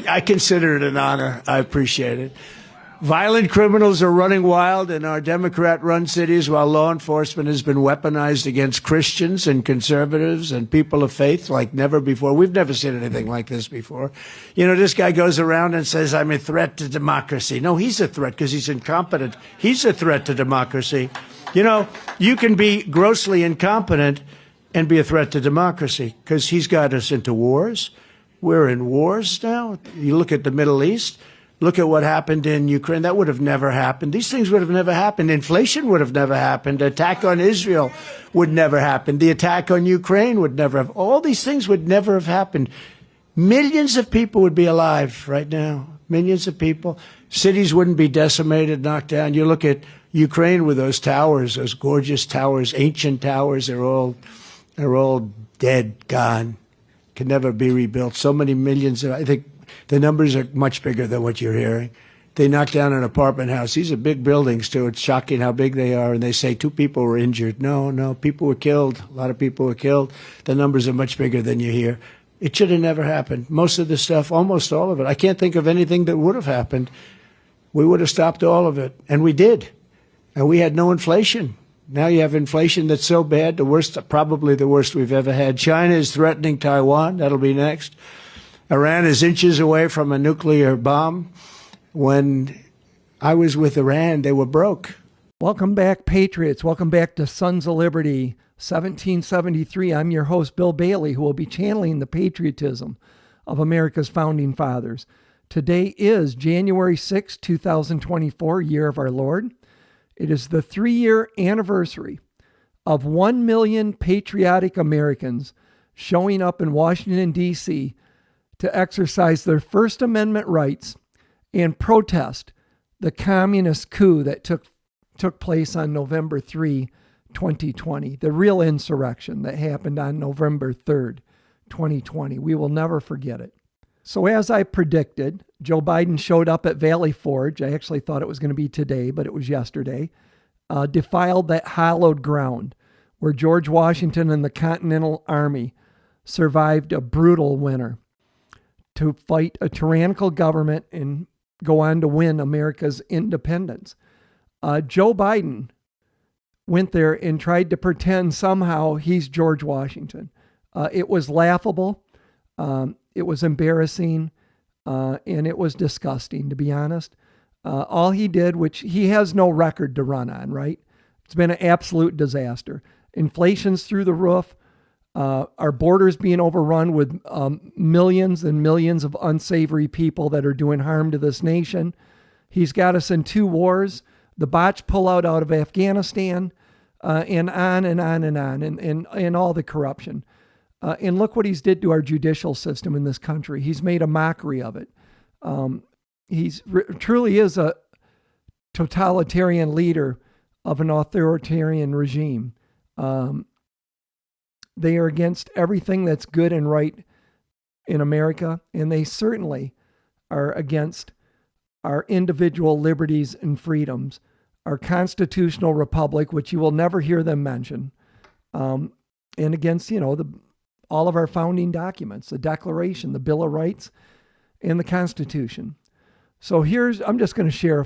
I consider it an honor. I appreciate it. Violent criminals are running wild in our Democrat-run cities while law enforcement has been weaponized against Christians and conservatives and people of faith like never before. We've never seen anything like this before. You know, this guy goes around and says, I'm a threat to democracy. No, he's a threat because he's incompetent. He's a threat to democracy. You know, you can be grossly incompetent and be a threat to democracy because he's got us into wars. We're in wars now. You look at the Middle East. Look at what happened in Ukraine. That would have never happened. These things would have never happened. Inflation would have never happened. The attack on Israel would never happen. The attack on Ukraine would never have. All these things would never have happened. Millions of people would be alive right now. Millions of people. Cities wouldn't be decimated, knocked down. You look at Ukraine with those towers, those gorgeous towers, ancient towers. They're all dead, gone. Can never be rebuilt. So many millions I think the numbers are much bigger than what you're hearing. They knocked down an apartment house. These are big buildings, too. It's shocking how big they are. And they say 2 people were injured. No, people were killed. A lot of people were killed. The numbers are much bigger than you hear. It should have never happened. Most of the stuff, almost all of it. I can't think of anything that would have happened. We would have stopped all of it. And we did. And we had no inflation. Now you have inflation that's so bad, the worst, probably the worst we've ever had. China is threatening Taiwan. That'll be next. Iran is inches away from a nuclear bomb. When I was with Iran, they were broke. Welcome back, Patriots. Welcome back to Sons of Liberty, 1773. I'm your host, Bill Bailey, who will be channeling the patriotism of America's founding fathers. Today is January 6, 2024, year of our Lord. It is the 3-year anniversary of 1 million patriotic Americans showing up in Washington, D.C., to exercise their First Amendment rights and protest the communist coup that took place on November 3, 2020, the real insurrection that happened on November 3rd, 2020. We will never forget it. So as I predicted, Joe Biden showed up at Valley Forge. I actually thought it was going to be today, but it was yesterday. Defiled that hallowed ground where George Washington and the Continental Army survived a brutal winter to fight a tyrannical government and go on to win America's independence. Joe Biden went there and tried to pretend somehow he's George Washington. It was laughable. It was embarrassing. And it was disgusting, to be honest. All he did, which he has no record to run on, right? It's been an absolute disaster. Inflation's through the roof. Our borders being overrun with millions and millions of unsavory people that are doing harm to this nation. He's got us in 2 wars, the botched pullout out of Afghanistan, and on and on and on, and all the corruption. And look what he's did to our judicial system in this country. He's made a mockery of it. Truly is a totalitarian leader of an authoritarian regime. They are against everything that's good and right in America, and they certainly are against our individual liberties and freedoms, our constitutional republic, which you will never hear them mention, and against, all of our founding documents, the Declaration, the Bill of Rights, and the Constitution. So I'm just going to share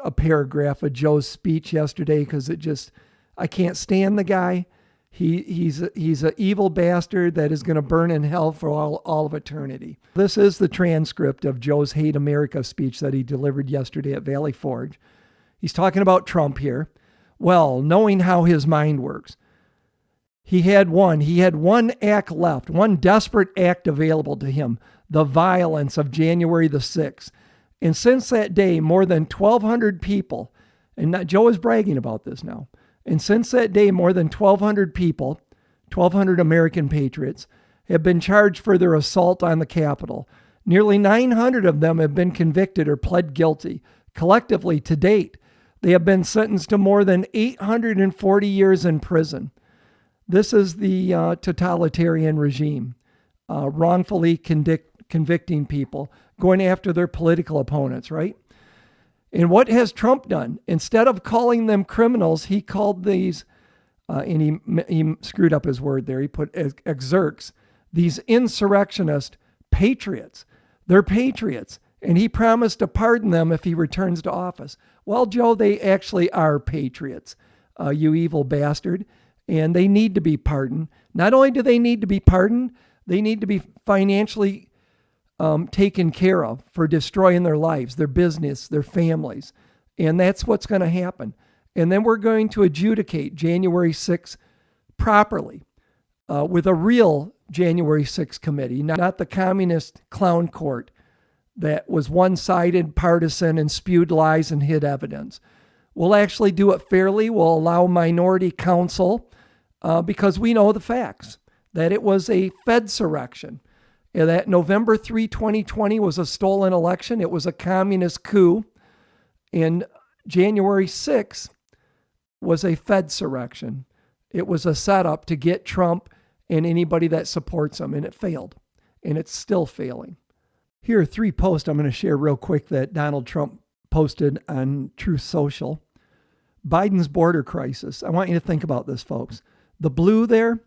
a paragraph of Joe's speech yesterday because I can't stand the guy. He's an evil bastard that is going to burn in hell for all of eternity. This is the transcript of Joe's Hate America speech that he delivered yesterday at Valley Forge. He's talking about Trump here. Well, knowing how his mind works, he had one act left, one desperate act available to him, the violence of January the 6th. And since that day, more than 1,200 people, and Joe is bragging about this now, and since that day, more than 1,200 people, 1,200 American patriots, have been charged for their assault on the Capitol. Nearly 900 of them have been convicted or pled guilty. Collectively, to date, they have been sentenced to more than 840 years in prison. This is the totalitarian regime, wrongfully convicting people, going after their political opponents, right? And what has Trump done? Instead of calling them criminals, he called these, and he screwed up his word there. He put exercs, these insurrectionist patriots. They're patriots, and he promised to pardon them if he returns to office. Well, Joe, they actually are patriots, you evil bastard, and they need to be pardoned. Not only do they need to be pardoned, they need to be financially taken care of for destroying their lives, their business, their families. And that's what's going to happen. And then we're going to adjudicate January 6th properly with a real January 6th committee, not the communist clown court that was one-sided, partisan, and spewed lies and hid evidence. We'll actually do it fairly. We'll allow minority counsel because we know the facts, that it was a Fedsurrection, that November 3, 2020 was a stolen election. It was a communist coup. And January 6th was a Fedsurrection. It was a setup to get Trump and anybody that supports him, and it failed, and it's still failing. Here are 3 posts I'm going to share real quick that Donald Trump posted on Truth Social. Biden's border crisis. I want you to think about this, folks. The blue there,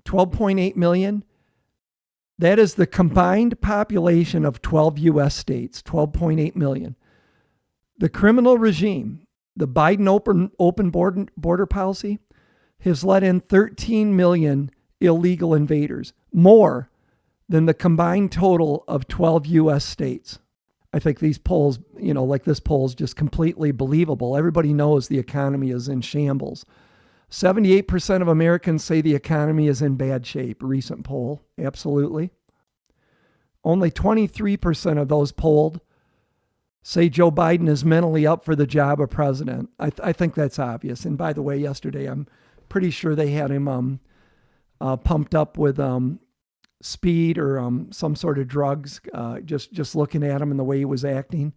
12.8 million. That is the combined population of 12 U.S. states, 12.8 million. The criminal regime, the Biden open border policy, has let in 13 million illegal invaders, more than the combined total of 12 U.S. states. I think these polls, like this poll is just completely believable. Everybody knows the economy is in shambles. 78% of Americans say the economy is in bad shape. Recent poll, absolutely. Only 23% of those polled say Joe Biden is mentally up for the job of president. I think that's obvious. And by the way, yesterday, I'm pretty sure they had him pumped up with speed or some sort of drugs, just looking at him and the way he was acting.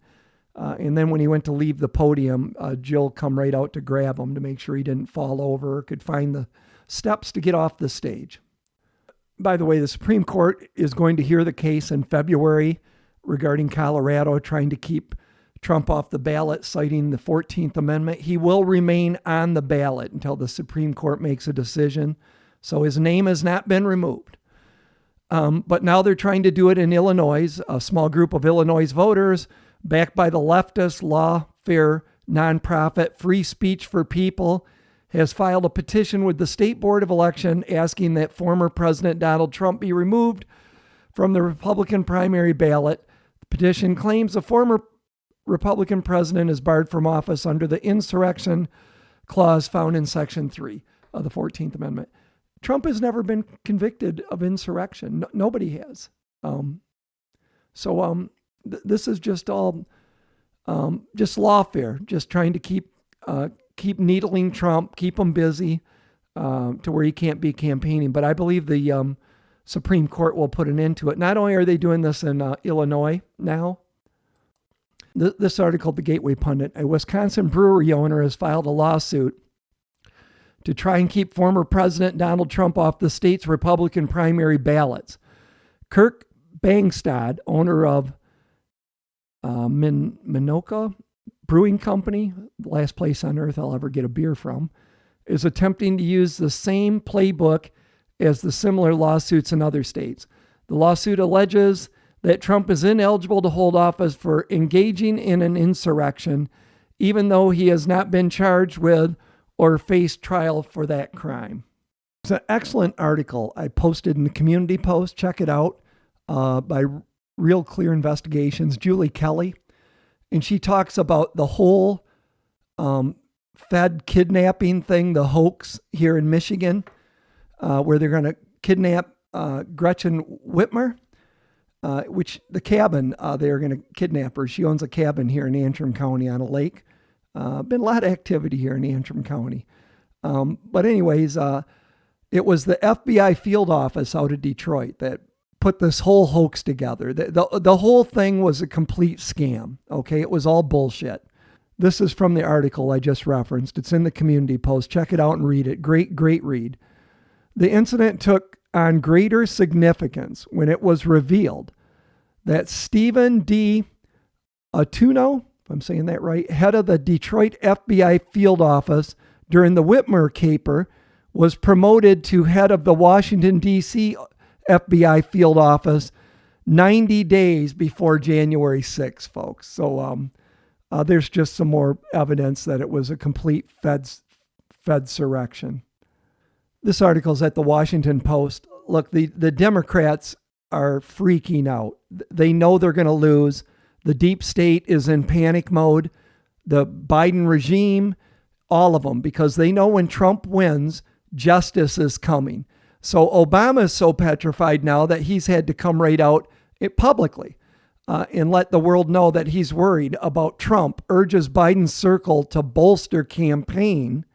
And then when he went to leave the podium, Jill come right out to grab him to make sure he didn't fall over or could find the steps to get off the stage. By the way, the Supreme Court is going to hear the case in February regarding Colorado trying to keep Trump off the ballot, citing the 14th Amendment. He will remain on the ballot until the Supreme Court makes a decision. So his name has not been removed. But now they're trying to do it in Illinois. A small group of Illinois voters, backed by the leftist lawfare nonprofit Free Speech for People, has filed a petition with the State Board of Election asking that former President Donald Trump be removed from the Republican primary ballot. The petition claims the former Republican president is barred from office under the insurrection clause found in Section 3 of the 14th Amendment. Trump has never been convicted of insurrection. Nobody has. This is just all just lawfare, just trying to keep needling Trump, keep him busy to where he can't be campaigning. But I believe the Supreme Court will put an end to it. Not only are they doing this in Illinois now, this article, The Gateway Pundit, a Wisconsin brewery owner has filed a lawsuit to try and keep former President Donald Trump off the state's Republican primary ballots. Kirk Bangstad, owner of Minoka Brewing Company, the last place on earth I'll ever get a beer from, is attempting to use the same playbook as the similar lawsuits in other states. The lawsuit alleges that Trump is ineligible to hold office for engaging in an insurrection, even though he has not been charged with or faced trial for that crime. It's an excellent article I posted in the community post. Check it out by Real Clear Investigations, Julie Kelly. And she talks about the whole Fed kidnapping thing, the hoax here in Michigan, where they're going to kidnap Gretchen Whitmer, which the cabin, they're going to kidnap her. She owns a cabin here in Antrim County on a lake. Been a lot of activity here in Antrim County. But anyways, it was the FBI field office out of Detroit that put this whole hoax together. The whole thing was a complete scam. Okay. It was all bullshit. This is from the article I just referenced. It's in the community post. Check it out and read it. Great read. The incident took on greater significance when it was revealed that Stephen D. Atuno, if I'm saying that right, head of the Detroit FBI field office during the Whitmer caper, was promoted to head of the Washington, D.C. FBI field office 90 days before January 6th, folks. So there's just some more evidence that it was a complete Fedsurrection. This article is at the Washington Post. Look, the Democrats are freaking out. They know they're going to lose. The deep state is in panic mode. The Biden regime, all of them, because they know when Trump wins, justice is coming. So Obama is so petrified now that he's had to come right out publicly and let the world know that he's worried about Trump, urges Biden's circle to bolster campaign.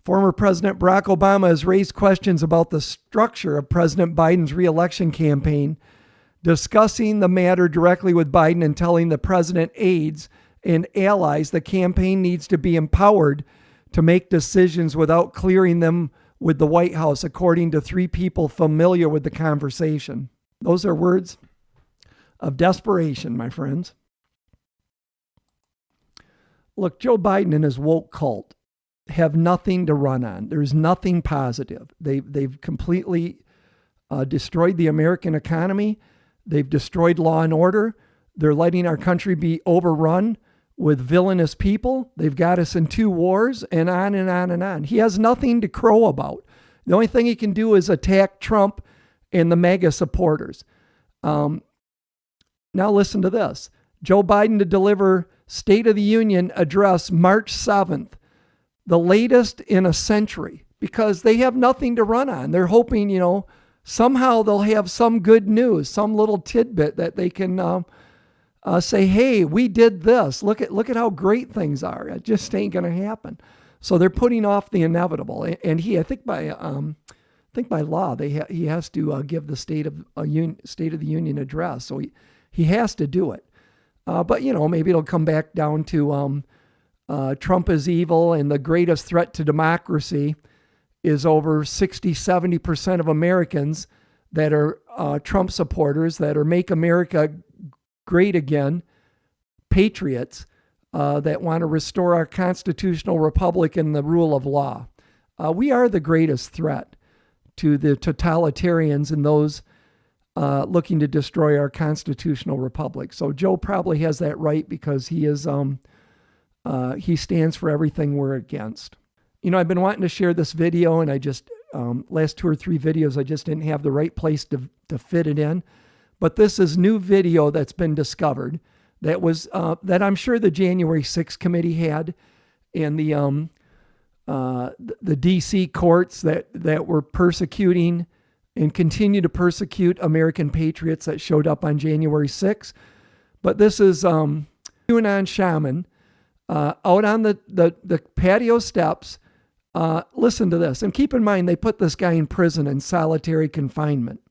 Former President Barack Obama has raised questions about the structure of President Biden's re-election campaign, discussing the matter directly with Biden and telling the president aides and allies the campaign needs to be empowered to make decisions without clearing them with the White House, according to 3 people familiar with the conversation. Those are words of desperation, my friends. Look, Joe Biden and his woke cult have nothing to run on. There's nothing positive. They've completely destroyed the American economy. They've destroyed law and order. They're letting our country be overrun with villainous people. They've got us in 2 wars, and on and on and on. He has nothing to crow about. The only thing he can do is attack Trump and the MAGA supporters. Now listen to this. Joe Biden to deliver State of the Union address March 7th, the latest in a century, because they have nothing to run on. They're hoping, somehow they'll have some good news, some little tidbit that they can say, hey, we did this. Look at how great things are. It just ain't going to happen. So they're putting off the inevitable. And I think by law, he has to give the State of the Union address. So he has to do it. But maybe it'll come back down to Trump is evil, and the greatest threat to democracy is over 60-70% of Americans that are Trump supporters, that are Make America Great Again patriots, that want to restore our constitutional republic and the rule of law. We are the greatest threat to the totalitarians and those looking to destroy our constitutional republic. So Joe probably has that right, because he stands for everything we're against. I've been wanting to share this video, and I just, last 2 or 3 videos, I just didn't have the right place to fit it in. But this is new video that's been discovered that was, that I'm sure the January 6th committee had, and the DC courts that were persecuting and continue to persecute American patriots that showed up on January 6th. But this is QAnon shaman out on the patio steps. Listen to this. And keep in mind, they put this guy in prison in solitary confinement.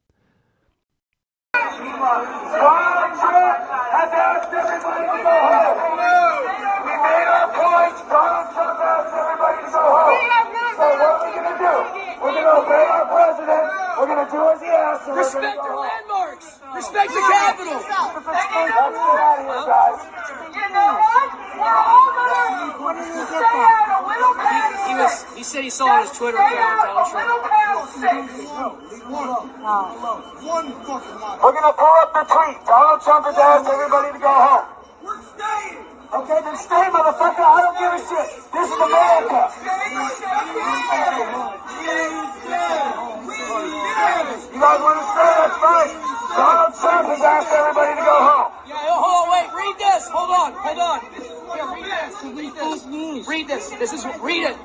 Donald Trump has asked everybody to go home. We made our points. Donald Trump asked everybody to go home. So what are we going to do? We're going to obey our president. We're going to do as he asks. Respect our landmarks. Respect the Capitol. Let's get out of here, guys. You know what? We're all going to stay out a little bit. He said he saw on his Twitter account, Donald Trump. We're going to pull up the tweet. Donald Trump has asked everybody to go home. We're staying. Okay, then stay, motherfucker. I don't give a shit. This is America. You guys want to stay? That's fine. Donald Trump has asked everybody to go home. Yeah, hold on, wait. Read this. Hold on. Here, read this. Read it.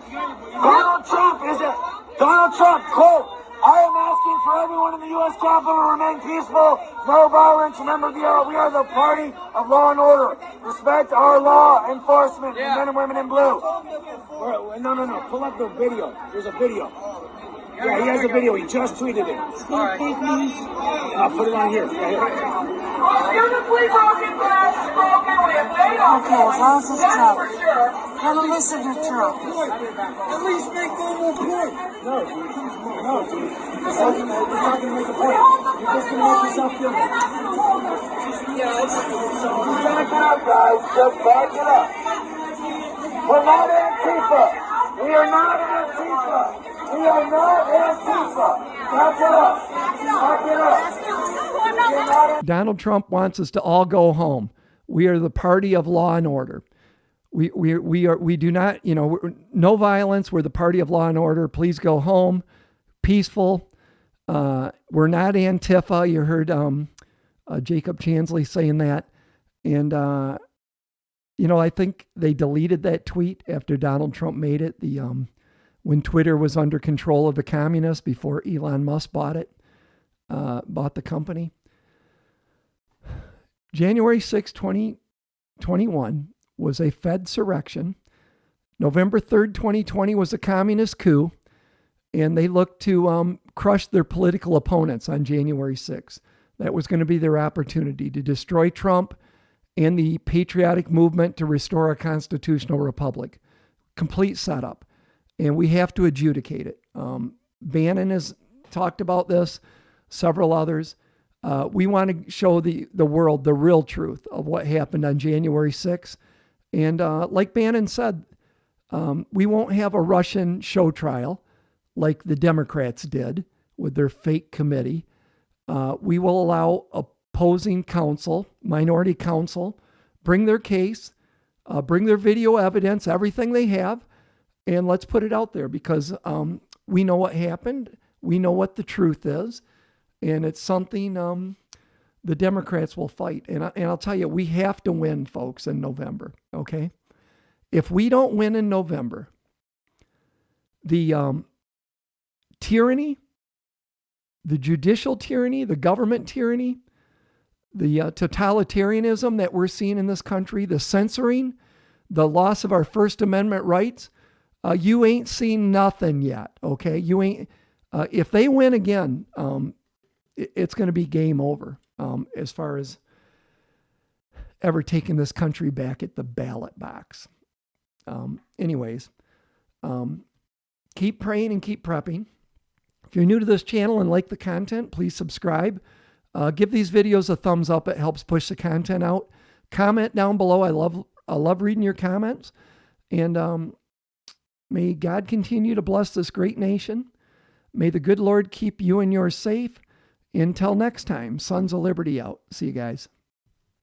Donald Trump, quote, I am asking for everyone in the U.S. Capitol to remain peaceful, no violence. Remember, we are the party of law and order. Respect our law enforcement, the men and women in blue. No. Pull up the video. There's a video. Yeah, he has a video. He just tweeted it. I'll put it on here. Yeah, here. Beautifully broken glass is broken. We have made our Okay, as long as it's that's Trump. for sure. Never listen to Trump. At least make one more point. No, dude. It's not going to make a point. You're just going to make yourself feel bad. Back it up, guys. Just back it up. We're not Antifa. We are not Antifa. We are not Antifa. Back it up. Back it up. Donald Trump wants us to all go home. We are the party of law and order. We do not, no violence. We're the party of law and order. Please go home. Peaceful. We're not Antifa. You heard Jacob Chansley saying that. And, I think they deleted that tweet after Donald Trump made it. When Twitter was under control of the communists before Elon Musk bought the company. January 6, 2021 was a Fedsurrection. November 3rd, 2020 was a communist coup. And they looked to crush their political opponents on January 6th. That was going to be their opportunity to destroy Trump and the patriotic movement to restore a constitutional republic. Complete setup. And we have to adjudicate it. Bannon has talked about this, several others. We want to show the world the real truth of what happened on January 6th. And like Bannon said, we won't have a Russian show trial like the Democrats did with their fake committee. We will allow opposing counsel, minority counsel, bring their case, bring their video evidence, everything they have, and let's put it out there because we know what happened. We know what the truth is, and it's something the Democrats will fight. And I'll tell you, we have to win, folks, in November, okay? If we don't win in November, the tyranny, the judicial tyranny, the government tyranny, the totalitarianism that we're seeing in this country, the censoring, the loss of our First Amendment rights, you ain't seen nothing yet, okay? You ain't. If they win again, it's going to be game over as far as ever taking this country back at the ballot box. Anyways, keep praying and keep prepping. If you're new to this channel and like the content, please subscribe. Give these videos a thumbs up. It helps push the content out. Comment down below. I love reading your comments. And may God continue to bless this great nation. May the good Lord keep you and yours safe. Until next time, Sons of Liberty out. See you guys.